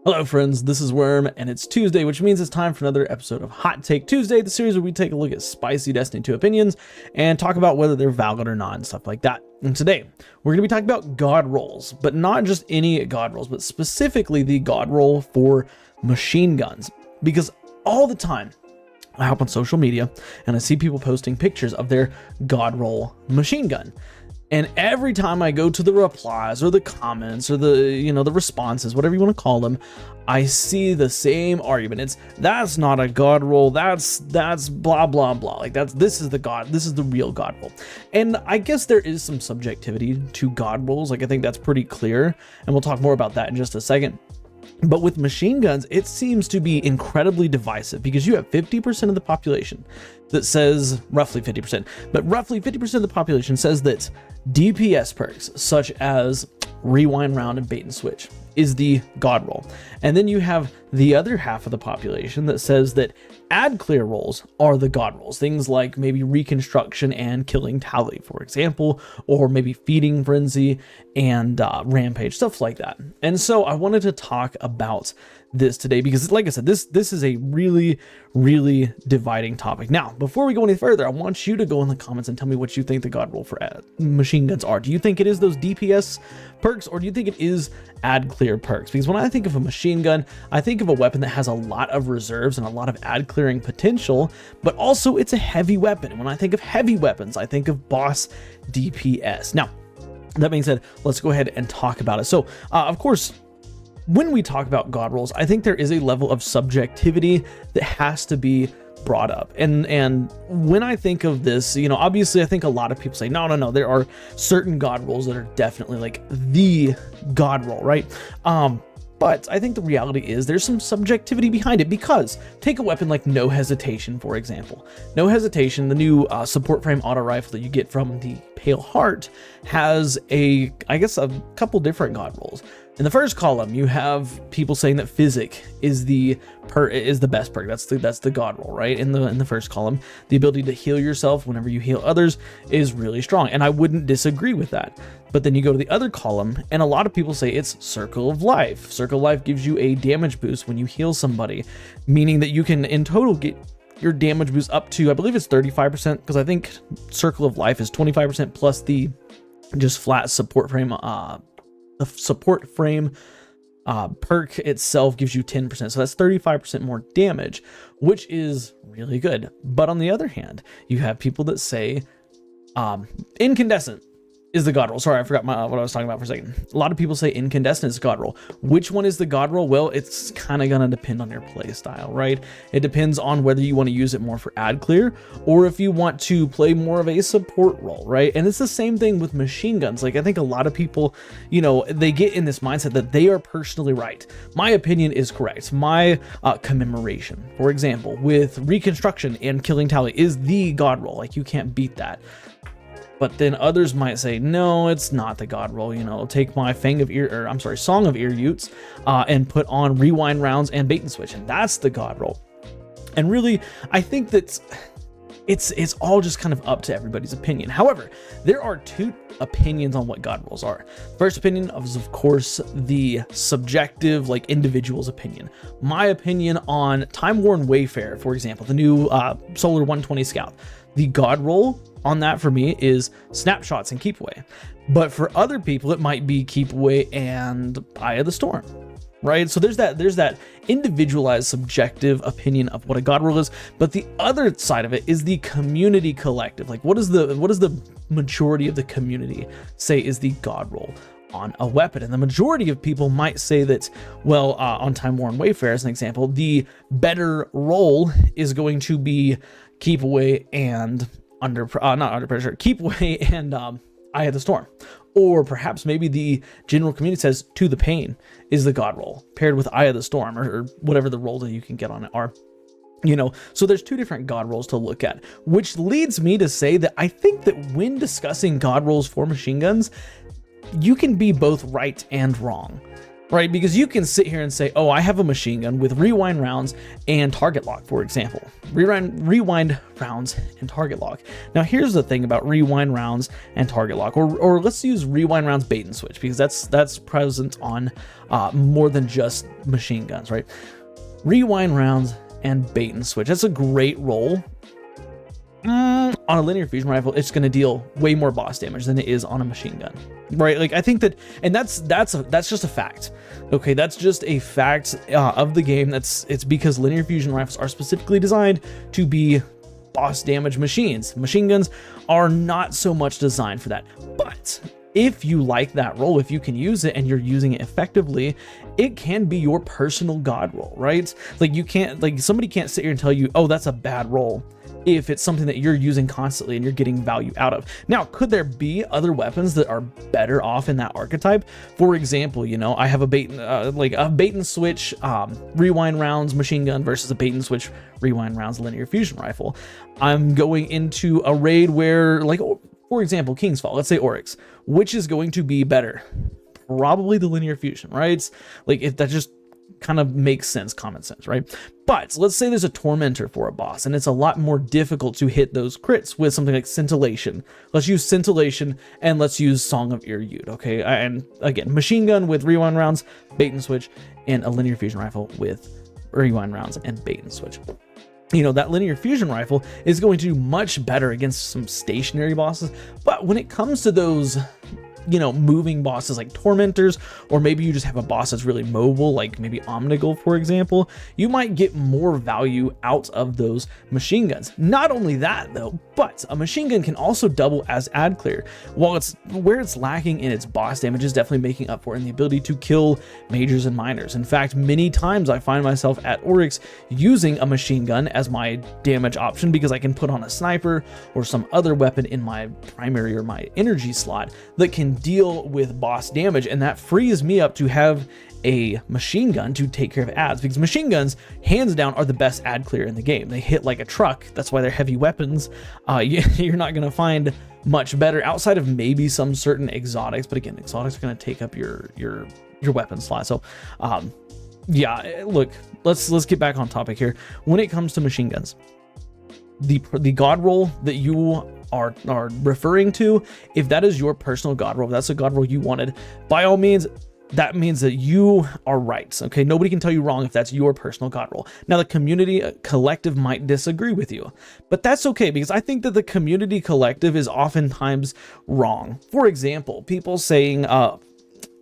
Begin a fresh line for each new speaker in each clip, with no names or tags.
Hello friends, this is Worm, and it's Tuesday, which means it's time for another episode of Hot Take Tuesday, the series where we take a look at spicy Destiny 2 opinions and talk about whether they're valid or not and stuff like that. And today, we're going to be talking about god rolls, but not just any god rolls, but specifically the god roll for machine guns. Because all the time, I hop on social media and I see people posting pictures of their god roll machine gun. And every time I go to the replies or the comments or the responses, whatever you want to call them, I see the same argument. That's not a god roll. That's blah, blah, blah. Like this is the real god roll. And I guess there is some subjectivity to god rolls. Like I think that's pretty clear. And we'll talk more about that in just a second. But with machine guns, it seems to be incredibly divisive because you have 50% of the population that says, roughly 50%, but roughly 50% of the population says that DPS perks such as rewind round and bait and switch is the god roll. And then you have the other half of the population that says that ad clear rolls are the god rolls. Things like maybe reconstruction and killing tally, for example, or maybe feeding frenzy and rampage, stuff like that. And so I wanted to talk about this today because, like I said, this is a really dividing topic. Now, before we go any further, I want you to go in the comments and tell me what you think the god roll for machine guns are. Do you think it is those DPS perks, or do you think it is ad clear perks? Because when I think of a machine gun, I think of a weapon that has a lot of reserves and a lot of ad clearing potential, but also it's a heavy weapon. When I think of heavy weapons, I think of boss DPS. Now, that being said, let's go ahead and talk about it. So, of course, when we talk about god rolls, I think there is a level of subjectivity that has to be brought up. And when I think of this, obviously I think a lot of people say, no, there are certain god rolls that are definitely like the god roll, right? But I think the reality is there's some subjectivity behind it, because take a weapon like No Hesitation, for example. No Hesitation, the new support frame auto rifle that you get from the Pale Heart, has a couple different god rolls. In the first column, you have people saying that Physic is the best perk. That's the god roll, right? In the first column, the ability to heal yourself whenever you heal others is really strong, and I wouldn't disagree with that. But then you go to the other column, and a lot of people say it's Circle of Life. Circle of Life gives you a damage boost when you heal somebody, meaning that you can in total get your damage boost up to, I believe it's 35%, because I think Circle of Life is 25% plus the just flat support frame. The support frame perk itself gives you 10%, so that's 35% more damage, which is really good. But on the other hand, you have people that say Incandescent is the god roll. Sorry, I forgot what I was talking about for a second. A lot of people say Incandescent is god roll. Which one is the god roll? Well, it's kind of gonna depend on your play style, right? It depends on whether you want to use it more for ad clear or if you want to play more of a support role, right? And it's the same thing with machine guns. Like I think a lot of people, they get in this mindset that they are personally right. My opinion is correct. My commemoration, for example, with reconstruction and killing tally is the god roll. Like you can't beat that. But then others might say, no, it's not the god roll. Take my Song of Ear Utes and put on rewind rounds and bait and switch, and that's the god roll. And really, I think that it's all just kind of up to everybody's opinion. However, there are two opinions on what god rolls are. First opinion is, of course, the subjective, like individual's opinion. My opinion on Time Worn Wayfarer, for example, the new Solar 120 Scout. The god roll on that for me is snapshots and keep away. But for other people, it might be keep away and Eye of the Storm, right? So there's that individualized subjective opinion of what a god roll is. But the other side of it is the community collective. Like what does the majority of the community say is the god roll on a weapon? And the majority of people might say that, well, on Time Worn Wayfarer as an example, the better roll is going to be keep away and not under pressure, keep away and Eye of the Storm. Or perhaps maybe the general community says To the Pain is the god roll paired with Eye of the Storm, or whatever the roll that you can get on it are. So there's two different god rolls to look at, which leads me to say that I think that when discussing god rolls for machine guns, you can be both right and wrong. right? Because you can sit here and say, oh, I have a machine gun with rewind rounds and target lock, for example. Rewind rounds and target lock. Now, here's the thing about rewind rounds and target lock, or let's use rewind rounds bait and switch, because that's present on more than just machine guns, right? Rewind rounds and bait and switch. That's a great role. On a linear fusion rifle, it's going to deal way more boss damage than it is on a machine gun, right? Like, I think that, and that's just a fact. Okay, that's just a fact of the game. It's because linear fusion rifles are specifically designed to be boss damage machines. Machine guns are not so much designed for that. But if you like that role, if you can use it and you're using it effectively, it can be your personal god role, right? Like, you can't, like, somebody can't sit here and tell you, oh, that's a bad role, if it's something that you're using constantly and you're getting value out of. Now, could there be other weapons that are better off in that archetype? For example, you know, I have a bait and switch rewind rounds machine gun versus a bait and switch rewind rounds linear fusion rifle. I'm going into a raid where, like, for example, King's Fall, let's say Oryx, which is going to be better? Probably the linear fusion, right? Like, if that just kind of makes sense, common sense, right? But let's say there's a tormentor for a boss and it's a lot more difficult to hit those crits with something like scintillation. Let's use scintillation and let's use Song of Ir-Yût, okay? And again, machine gun with rewind rounds, bait and switch, and a linear fusion rifle with rewind rounds and bait and switch. You know, that linear fusion rifle is going to do much better against some stationary bosses, but when it comes to those, you know, moving bosses like tormentors, or maybe you just have a boss that's really mobile, like maybe Omnigul, for example, you might get more value out of those machine guns. Not only that though, but a machine gun can also double as ad clear. While where it's lacking in its boss damage is definitely making up for it in the ability to kill majors and minors. In fact, many times I find myself at Oryx using a machine gun as my damage option because I can put on a sniper or some other weapon in my primary or my energy slot that can deal with boss damage, and that frees me up to have a machine gun to take care of ads, because machine guns hands down are the best ad clear in the game. They hit like a truck. That's why they're heavy weapons. You're not going to find much better outside of maybe some certain exotics, but again, exotics are going to take up your weapon slot. So yeah, look, let's get back on topic here. When it comes to machine guns, the god roll that you are referring to, if that is your personal god roll, if that's a god roll you wanted, by all means, that means that you are right. Okay, nobody can tell you wrong if that's your personal god roll. Now, the community collective might disagree with you, but that's okay, because I think that the community collective is oftentimes wrong. For example, people saying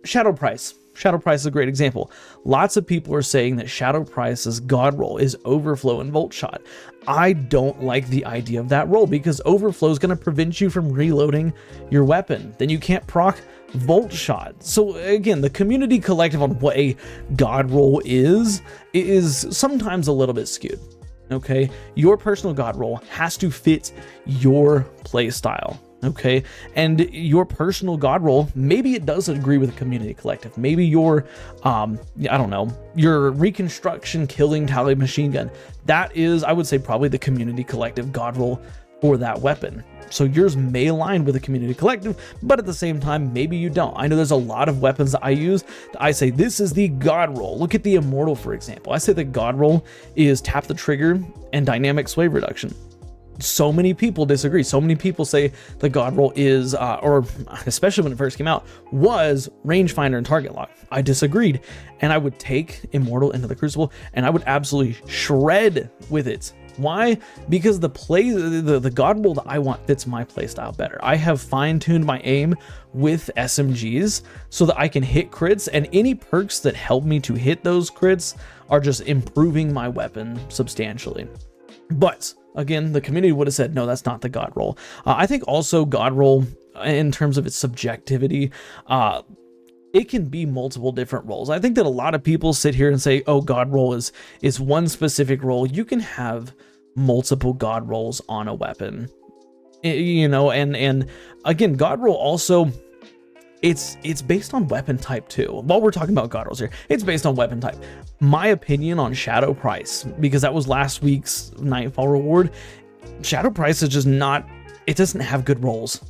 Shadow Price. Shadow Price is a great example. Lots of people are saying that Shadow Price's god roll is Overflow and Volt Shot. I don't like the idea of that roll, because Overflow is going to prevent you from reloading your weapon. Then you can't proc Volt Shot. So again, the community collective on what a god roll is sometimes a little bit skewed. Okay, your personal god roll has to fit your play style. Okay, and your personal god roll, maybe it does agree with the community collective. Maybe your I don't know, your reconstruction killing tally machine gun, that is, I would say, probably the community collective god roll for that weapon. So yours may align with the community collective, but at the same time, maybe you don't. I know there's a lot of weapons that I use that I say this is the god roll. Look at the Immortal, for example. I say the god roll is tap the trigger and dynamic sway reduction. So many people disagree. So many people say the god roll is, or especially when it first came out, was rangefinder and target lock. I disagreed, and I would take Immortal into the Crucible and I would absolutely shred with it. Why? Because the god roll that I want fits my playstyle better. I have fine-tuned my aim with SMGs so that I can hit crits, and any perks that help me to hit those crits are just improving my weapon substantially. But again, the community would have said, no, that's not the god roll. I think also god roll, in terms of its subjectivity, it can be multiple different roles. I think that a lot of people sit here and say, oh, god roll is one specific role. You can have multiple god rolls on a weapon, you know, and again, god roll also, it's based on weapon type too. While we're talking about god rolls here, it's based on weapon type. My opinion on Shadow Price, because that was last week's Nightfall reward, Shadow Price is just not, it doesn't have good rolls.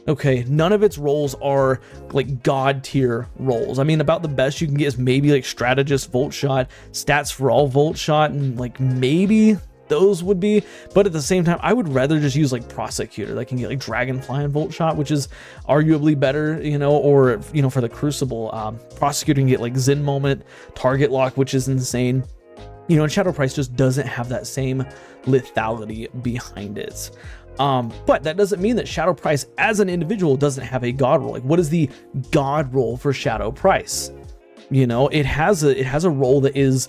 Okay, none of its roles are like god tier roles. I mean, about the best you can get is maybe like strategist, volt shot, stats for all volt shot, and like maybe those would be, but at the same time, I would rather just use like prosecutor that can get like dragonfly and volt shot, which is arguably better, you know, or, you know, for the crucible, prosecutor can get like Zen moment, target lock, which is insane. You know, and Shadow Price just doesn't have that same lethality behind it. But that doesn't mean that Shadow Price as an individual doesn't have a god role. Like, what is the god role for Shadow Price? You know, it has a role that is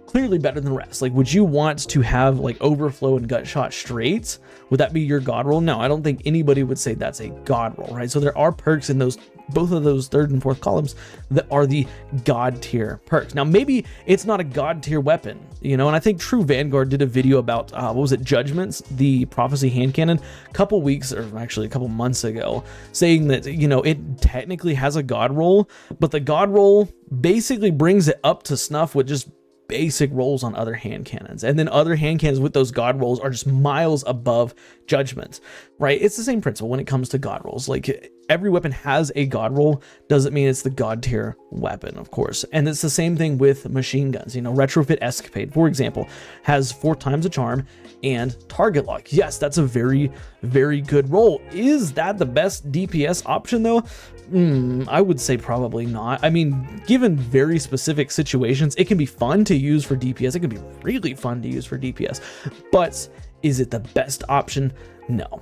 clearly better than the rest. Like, would you want to have like overflow and gut shot straight? Would that be your god role? No, I don't think anybody would say that's a god role, right? So there are perks in those, both of those third and fourth columns, that are the god tier perks. Now, maybe it's not a god tier weapon, you know, and I think True Vanguard did a video about, what was it, Judgments, the Prophecy hand cannon, a couple weeks, or actually a couple months ago, saying that, you know, it technically has a god roll, but the god roll basically brings it up to snuff with just basic rolls on other hand cannons, and then other hand cannons with those god rolls are just miles above Judgment, right? It's the same principle when it comes to god rolls. Like, every weapon has a god roll, doesn't mean it's the god tier weapon, of course. And it's the same thing with machine guns. You know, Retrofit Escapade, for example, has 4 times a charm and target lock. Yes, that's a very, very good roll. Is that the best DPS option though? I would say probably not. I mean, given very specific situations, it can be fun to use for DPS. It can be really fun to use for DPS, but is it the best option? No.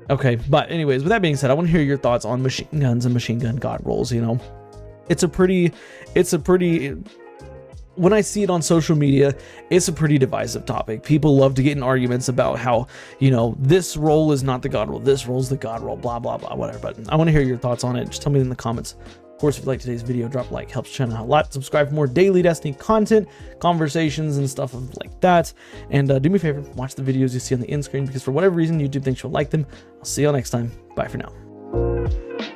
Okay, but anyways, with that being said, I want to hear your thoughts on machine guns and machine gun god rolls. You know, it's a pretty, when I see it on social media, it's a pretty divisive topic. People love to get in arguments about how, you know, this role is not the god role, this role is the god role, blah, blah, blah, whatever. But I want to hear your thoughts on it. Just tell me in the comments. Of course, if you like today's video, drop a like, helps the channel out a lot. Subscribe for more daily Destiny content, conversations, and stuff like that. And do me a favor, watch the videos you see on the end screen, because for whatever reason, YouTube thinks you'll like them. I'll see y'all next time. Bye for now.